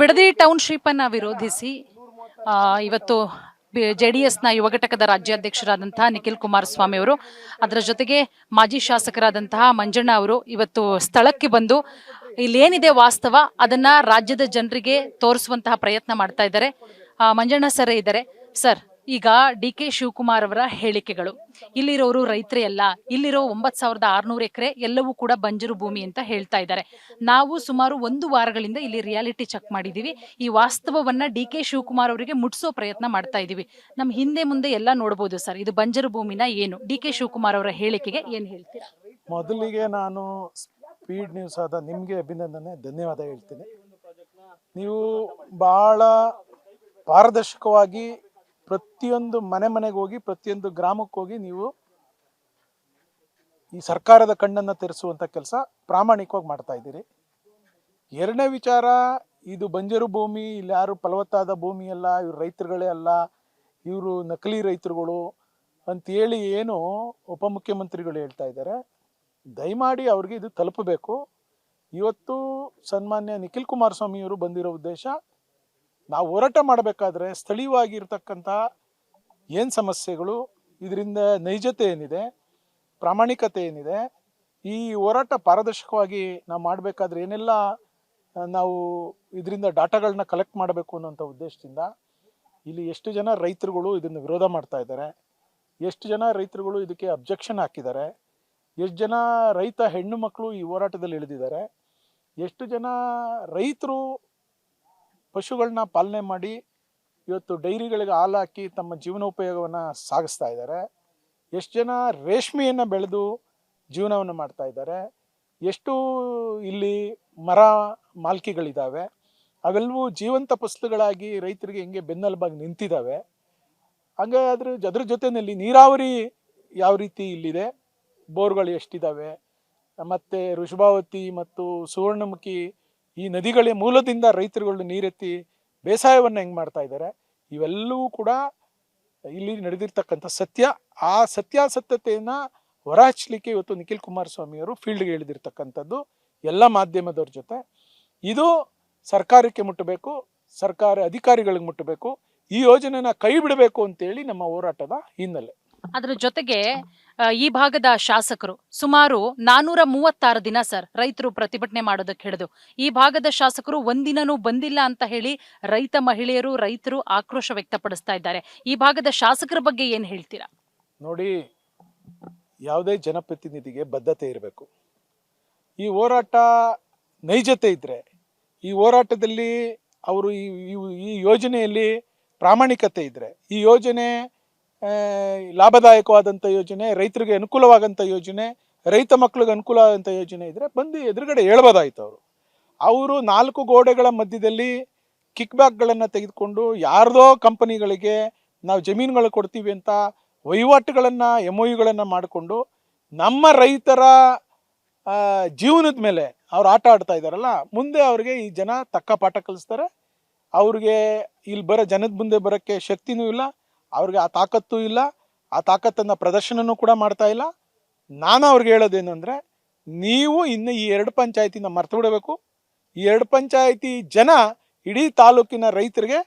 Bidadi township ಅನ್ನ ವಿರೋಧಿಸಿ ಆ, ಇವತ್ತು ಜೆಡಿಎಸ್ನ ಯುವ ಘಟಕದ ರಾಜ್ಯಾಧ್ಯಕ್ಷರಾದಂತಹ ನಿಖಿಲ್ ಕುಮಾರಸ್ವಾಮಿ ಅವರು, ಅದರ ಜೊತೆಗೆ ಮಾಜಿ ಶಾಸಕರಾದಂತಹ ಮಂಜಣ್ಣ ಅವರು ಇವತ್ತು ಸ್ಥಳಕ್ಕೆ ಬಂದು ಇಲ್ಲೇನಿದೆ ವಾಸ್ತವ ಅದನ್ನ ರಾಜ್ಯದ ಜನರಿಗೆ ತೋರಿಸುವಂತಹ ಪ್ರಯತ್ನ ಮಾಡ್ತಾ ಇದ್ದಾರೆ. ಮಂಜಣ್ಣ ಸರ್ ಇದ್ದಾರೆ. ಸರ್, ಈಗ ಡಿ.ಕೆ. ಶಿವಕುಮಾರ್ ಅವರ ಹೇಳಿಕೆಗಳು, ಇಲ್ಲಿರೋರು ರೈತರೇ ಅಲ್ಲ, ಇಲ್ಲಿರೋ 9,600 ಎಕರೆ ಎಲ್ಲವೂ ಕೂಡ ಬಂಜರು ಭೂಮಿ ಅಂತ ಹೇಳ್ತಾ ಇದ್ದಾರೆ. ನಾವು ಸುಮಾರು 1 ವಾರಗಳಿಂದ ಇಲ್ಲಿ ರಿಯಾಲಿಟಿ ಚೆಕ್ ಮಾಡಿದೀವಿ. ಈ ವಾಸ್ತವವನ್ನ ಡಿ.ಕೆ. ಶಿವಕುಮಾರ್ ಅವರಿಗೆ ಮುಟ್ಸೋ ಪ್ರಯತ್ನ ಮಾಡ್ತಾ ಇದೀವಿ. ನಮ್ ಹಿಂದೆ ಮುಂದೆ ಎಲ್ಲ ನೋಡಬಹುದು ಸರ್, ಇದು ಬಂಜರು ಭೂಮಿನ ಏನು? ಡಿ.ಕೆ. ಶಿವಕುಮಾರ್ ಅವರ ಹೇಳಿಕೆಗೆ ಏನ್ ಹೇಳ್ತೀರಾ? ಮೊದಲಿಗೆ ನಾನು ಸ್ಪೀಡ್ ನ್ಯೂಸ್ ಆದ ನಿಮಗೆ ಅಭಿನಂದನೆ, ಧನ್ಯವಾದ ಹೇಳ್ತೀನಿ. ನೀವು ಬಹಳ ಪಾರದರ್ಶಕವಾಗಿ ಪ್ರತಿಯೊಂದು ಮನೆಗೆ ಹೋಗಿ, ಪ್ರತಿಯೊಂದು ಗ್ರಾಮಕ್ಕೆ ಹೋಗಿ ನೀವು ಈ ಸರ್ಕಾರದ ಕಣ್ಣನ್ನು ತೆರೆಸುವಂಥ ಕೆಲಸ ಪ್ರಾಮಾಣಿಕವಾಗಿ ಮಾಡ್ತಾ ಇದ್ದೀರಿ. ಎರಡನೇ ವಿಚಾರ, ಇದು ಬಂಜರು ಭೂಮಿ, ಇಲ್ಲಿ ಯಾರು ಫಲವತ್ತಾದ ಭೂಮಿ ಅಲ್ಲ, ಇವ್ರು ರೈತರುಗಳೇ ಅಲ್ಲ, ಇವರು ನಕಲಿ ರೈತರುಗಳು ಅಂತೇಳಿ ಏನು ಉಪಮುಖ್ಯಮಂತ್ರಿಗಳು ಹೇಳ್ತಾ ಇದ್ದಾರೆ. ದಯಮಾಡಿ ಅವ್ರಿಗೆ ಇದು ತಲುಪಬೇಕು. ಇವತ್ತು ಸನ್ಮಾನ್ಯ ನಿಖಿಲ್ ಕುಮಾರಸ್ವಾಮಿಯವರು ಬಂದಿರೋ ಉದ್ದೇಶ, ನಾವು ಹೋರಾಟ ಮಾಡಬೇಕಾದ್ರೆ ಸ್ಥಳೀಯವಾಗಿರ್ತಕ್ಕಂಥ ಏನು ಸಮಸ್ಯೆಗಳು, ಇದರಿಂದ ನೈಜತೆ ಏನಿದೆ, ಪ್ರಾಮಾಣಿಕತೆ ಏನಿದೆ, ಈ ಹೋರಾಟ ಪಾರದರ್ಶಕವಾಗಿ ನಾವು ಮಾಡಬೇಕಾದ್ರೆ ಏನೆಲ್ಲ ನಾವು ಇದರಿಂದ ಡಾಟಾಗಳನ್ನ ಕಲೆಕ್ಟ್ ಮಾಡಬೇಕು ಅನ್ನೋಂಥ ಉದ್ದೇಶದಿಂದ ಇಲ್ಲಿ ಎಷ್ಟು ಜನ ರೈತರುಗಳು ಇದನ್ನು ವಿರೋಧ ಮಾಡ್ತಾ ಇದ್ದಾರೆ, ಎಷ್ಟು ಜನ ರೈತರುಗಳು ಇದಕ್ಕೆ ಅಬ್ಜೆಕ್ಷನ್ ಹಾಕಿದ್ದಾರೆ, ಎಷ್ಟು ಜನ ರೈತ ಹೆಣ್ಣು ಮಕ್ಕಳು ಈ ಹೋರಾಟದಲ್ಲಿ ಇಳಿದಿದ್ದಾರೆ, ಎಷ್ಟು ಜನ ರೈತರು ಪಶುಗಳನ್ನ ಪಾಲನೆ ಮಾಡಿ ಇವತ್ತು ಡೈರಿಗಳಿಗೆ ಹಾಲು ಹಾಕಿ ತಮ್ಮ ಜೀವನೋಪಯೋಗವನ್ನು ಸಾಗಿಸ್ತಾ ಇದ್ದಾರೆ, ಎಷ್ಟು ಜನ ರೇಷ್ಮೆಯನ್ನು ಬೆಳೆದು ಜೀವನವನ್ನು ಮಾಡ್ತಾ ಇದ್ದಾರೆ, ಎಷ್ಟು ಇಲ್ಲಿ ಮರ ಮಾಲ್ಕಿಗಳಿದ್ದಾವೆ, ಅವೆಲ್ಲವೂ ಜೀವಂತ ಫಸಲುಗಳಾಗಿ ರೈತರಿಗೆ ಹೆಂಗೆ ಬೆನ್ನೆಲುಬಾಗಿ ನಿಂತಿದ್ದಾವೆ. ಹಂಗೆ ಅದ್ರ ಜೊತೆಯಲ್ಲಿ ನೀರಾವರಿ ಯಾವ ರೀತಿ ಇಲ್ಲಿದೆ, ಬೋರ್ಗಳು ಎಷ್ಟಿದ್ದಾವೆ, ಮತ್ತು ಋಷಭಾವತಿ ಮತ್ತು ಸುವರ್ಣಮುಖಿ ಈ ನದಿಗಳ ಮೂಲದಿಂದ ರೈತರುಗಳು ನೀರೆತ್ತಿ ಬೇಸಾಯವನ್ನು ಹೆಂಗೆ ಮಾಡ್ತಾ ಇದ್ದಾರೆ, ಇವೆಲ್ಲವೂ ಕೂಡ ಇಲ್ಲಿ ನಡೆದಿರ್ತಕ್ಕಂಥ ಸತ್ಯ. ಆ ಸತ್ಯಾಸತ್ಯತೆಯನ್ನು ಹೊರಹಚ್ಚಲಿಕ್ಕೆ ಇವತ್ತು ನಿಖಿಲ್ ಕುಮಾರಸ್ವಾಮಿಯವರು ಫೀಲ್ಡ್ಗೆ ಇಳಿದಿರ್ತಕ್ಕಂಥದ್ದು ಎಲ್ಲ ಮಾಧ್ಯಮದವ್ರ ಜೊತೆ. ಇದು ಸರ್ಕಾರಕ್ಕೆ ಮುಟ್ಟಬೇಕು, ಸರ್ಕಾರ ಅಧಿಕಾರಿಗಳಿಗೆ ಮುಟ್ಟಬೇಕು, ಈ ಯೋಜನೆನ ಕೈ ಬಿಡಬೇಕು ಅಂತೇಳಿ ನಮ್ಮ ಹೋರಾಟದ ಹಿನ್ನೆಲೆ. ಅದರ ಜೊತೆಗೆ ಈ ಭಾಗದ ಶಾಸಕರು ಸುಮಾರು 436 ದಿನ ಸರ್ ರೈತರು ಪ್ರತಿಭಟನೆ ಮಾಡೋದಕ್ಕೆ ಹಿಡಿದು, ಈ ಭಾಗದ ಶಾಸಕರು ಒಂದಿನನೂ ಬಂದಿಲ್ಲ ಅಂತ ಹೇಳಿ ರೈತ ಮಹಿಳೆಯರು, ರೈತರು ಆಕ್ರೋಶ ವ್ಯಕ್ತಪಡಿಸ್ತಾ ಇದ್ದಾರೆ. ಈ ಭಾಗದ ಶಾಸಕರ ಬಗ್ಗೆ ಏನ್ ಹೇಳ್ತೀರಾ? ನೋಡಿ, ಯಾವುದೇ ಜನಪ್ರತಿನಿಧಿಗೆ ಬದ್ಧತೆ ಇರಬೇಕು. ಈ ಹೋರಾಟ ನೈಜತೆ ಇದ್ರೆ, ಈ ಹೋರಾಟದಲ್ಲಿ ಅವರು ಈ ಯೋಜನೆಯಲ್ಲಿ ಪ್ರಾಮಾಣಿಕತೆ ಇದ್ರೆ, ಈ ಯೋಜನೆ ಲಾಭದಾಯಕವಾದಂಥ ಯೋಜನೆ, ರೈತರಿಗೆ ಅನುಕೂಲವಾಗಂಥ ಯೋಜನೆ, ರೈತ ಮಕ್ಕಳಿಗೆ ಅನುಕೂಲ ಆದಂಥ ಯೋಜನೆ ಇದ್ರೆ ಬಂದು ಎದುರುಗಡೆ ಹೇಳ್ಬೋದಾಯ್ತು. ಅವರು 4 ಗೋಡೆಗಳ ಮಧ್ಯದಲ್ಲಿ ಕಿಕ್ ಬ್ಯಾಕ್ಗಳನ್ನು ತೆಗೆದುಕೊಂಡು ಯಾರ್ದೋ ಕಂಪನಿಗಳಿಗೆ ನಾವು ಜಮೀನುಗಳು ಕೊಡ್ತೀವಿ ಅಂತ ವಹಿವಾಟುಗಳನ್ನು MOUಗಳನ್ನು ಮಾಡಿಕೊಂಡು ನಮ್ಮ ರೈತರ ಜೀವನದ ಮೇಲೆ ಅವ್ರು ಆಟ ಆಡ್ತಾ ಇದ್ದಾರಲ್ಲ, ಮುಂದೆ ಅವ್ರಿಗೆ ಈ ಜನ ತಕ್ಕ ಪಾಠ ಕಲಿಸ್ತಾರೆ. ಅವ್ರಿಗೆ ಇಲ್ಲಿ ಬರೋ ಜನದ ಮುಂದೆ ಬರೋಕ್ಕೆ ಶಕ್ತಿನೂ ಇಲ್ಲ, ಅವ್ರಿಗೆ ಆ ತಾಕತ್ತೂ ಇಲ್ಲ, ಆ ತಾಕತ್ತನ್ನು ಪ್ರದರ್ಶನನೂ ಕೂಡ ಮಾಡ್ತಾ ಇಲ್ಲ. ನಾನು ಅವ್ರಿಗೆ ಹೇಳೋದೇನು ಅಂದರೆ, ನೀವು ಇನ್ನು ಈ 2 ಪಂಚಾಯತಿನ ಮರ್ತು ಬಿಡಬೇಕು. ಈ 2 ಪಂಚಾಯತಿ ಜನ ಇಡೀ ತಾಲೂಕಿನ ರೈತರಿಗೆ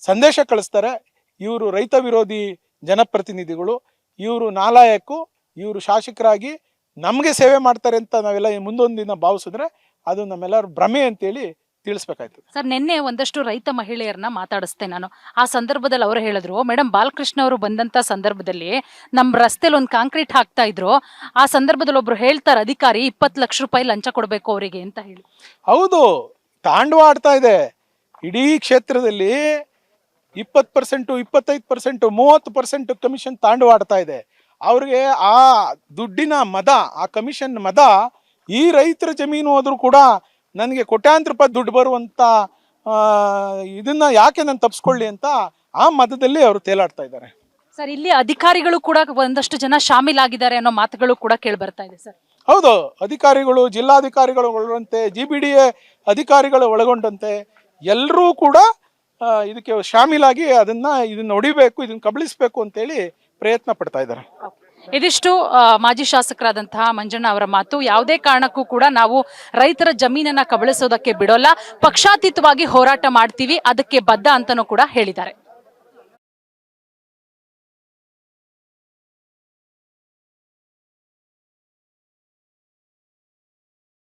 ಸಂದೇಶ ಕಳಿಸ್ತಾರೆ, ಇವರು ರೈತ ವಿರೋಧಿ ಜನಪ್ರತಿನಿಧಿಗಳು, ಇವರು ನಾಲಾಯಕು, ಇವರು ಶಾಸಕರಾಗಿ ನಮಗೆ ಸೇವೆ ಮಾಡ್ತಾರೆ ಅಂತ ನಾವೆಲ್ಲ ಮುಂದೊಂದು ದಿನ ಭಾವಿಸಿದ್ರೆ ಅದು ನಮ್ಮೆಲ್ಲರ ಭ್ರಮೆ ಅಂತೇಳಿ ತಿಳಿಸ್ಬೇಕಾಯ್ತು. ಸರ್, ನಿನ್ನೆ ಒಂದಷ್ಟು ರೈತ ಮಹಿಳೆಯರನ್ನ ಮಾತಾಡಿಸ್ತೆ ನಾನು. ಆ ಸಂದರ್ಭದಲ್ಲಿ ಅವರು ಹೇಳಿದ್ರು, ಮೇಡಮ್ ಬಾಲಕೃಷ್ಣ ಅವರು ಬಂದಂತ ಸಂದರ್ಭದಲ್ಲಿ ನಮ್ಮ ರಸ್ತೆಲಿ ಒಂದು ಕಾಂಕ್ರೀಟ್ ಹಾಕ್ತಾ ಇದ್ರು. ಆ ಸಂದರ್ಭದಲ್ಲಿ ಒಬ್ರು ಹೇಳ್ತಾರೆ, ಅಧಿಕಾರಿ 20 ಲಕ್ಷ ರೂಪಾಯಿ ಲಂಚ ಕೊಡಬೇಕು ಅವರಿಗೆ ಅಂತ ಹೇಳಿ. ಹೌದು, ತಾಂಡವ ಆಡ್ತಾ ಇದೆ ಇಡೀ ಕ್ಷೇತ್ರದಲ್ಲಿ. 20%, 25%, 30% ಕಮಿಷನ್ ತಾಂಡವ ಆಡ್ತಾ ಇದೆ. ಅವ್ರಿಗೆ ಆ ದುಡ್ಡಿನ ಮದ, ಆ ಕಮಿಷನ್ ಮದ, ಈ ರೈತರ ಜಮೀನು ಹೋದ್ರು ಕೂಡ ನನಗೆ ಕೋಟ್ಯಾಂತರ ರೂಪಾಯಿ ದುಡ್ಡು ಬರುವಂತ ಇದನ್ನ ಯಾಕೆ ನಾನು ತಪ್ಪಿಸ್ಕೊಳ್ಳಿ ಅಂತ ಆ ಮದದಲ್ಲಿ ಅವರು ತೇಲಾಡ್ತಾ ಇದ್ದಾರೆ. ಸರ್, ಇಲ್ಲಿ ಅಧಿಕಾರಿಗಳು ಕೂಡ ಒಂದಷ್ಟು ಜನ ಶಾಮೀಲಾಗಿದ್ದಾರೆ ಅನ್ನೋ ಮಾತುಗಳು ಕೂಡ ಕೇಳಿ ಬರ್ತಾ ಇದೆ ಸರ್. ಹೌದು, ಅಧಿಕಾರಿಗಳು, ಜಿಲ್ಲಾಧಿಕಾರಿಗಳು ಒಳಗೊಂಡಂತೆ, GBDA ಅಧಿಕಾರಿಗಳು ಒಳಗೊಂಡಂತೆ ಎಲ್ಲರೂ ಕೂಡ ಇದಕ್ಕೆ ಶಾಮೀಲಾಗಿ ಇದನ್ನ ಹೊಡಿಬೇಕು, ಇದನ್ನ ಕಬಳಿಸ್ಬೇಕು ಅಂತೇಳಿ ಪ್ರಯತ್ನ ಪಡ್ತಾ ಇದ್ದಾರೆ. ಇದಿಷ್ಟು ಮಾಜಿ ಶಾಸಕರಾದಂತಹ ಮಂಜಣ್ಣ ಅವರ ಮಾತು. ಯಾವುದೇ ಕಾರಣಕ್ಕೂ ಕೂಡ ನಾವು ರೈತರ ಜಮೀನನ್ನ ಕಬಳಿಸೋದಕ್ಕೆ ಬಿಡೋಲ್ಲ, ಪಕ್ಷಾತೀತವಾಗಿ ಹೋರಾಟ ಮಾಡ್ತೀವಿ, ಅದಕ್ಕೆ ಬದ್ಧ ಅಂತನೂ ಕೂಡ ಹೇಳಿದ್ದಾರೆ.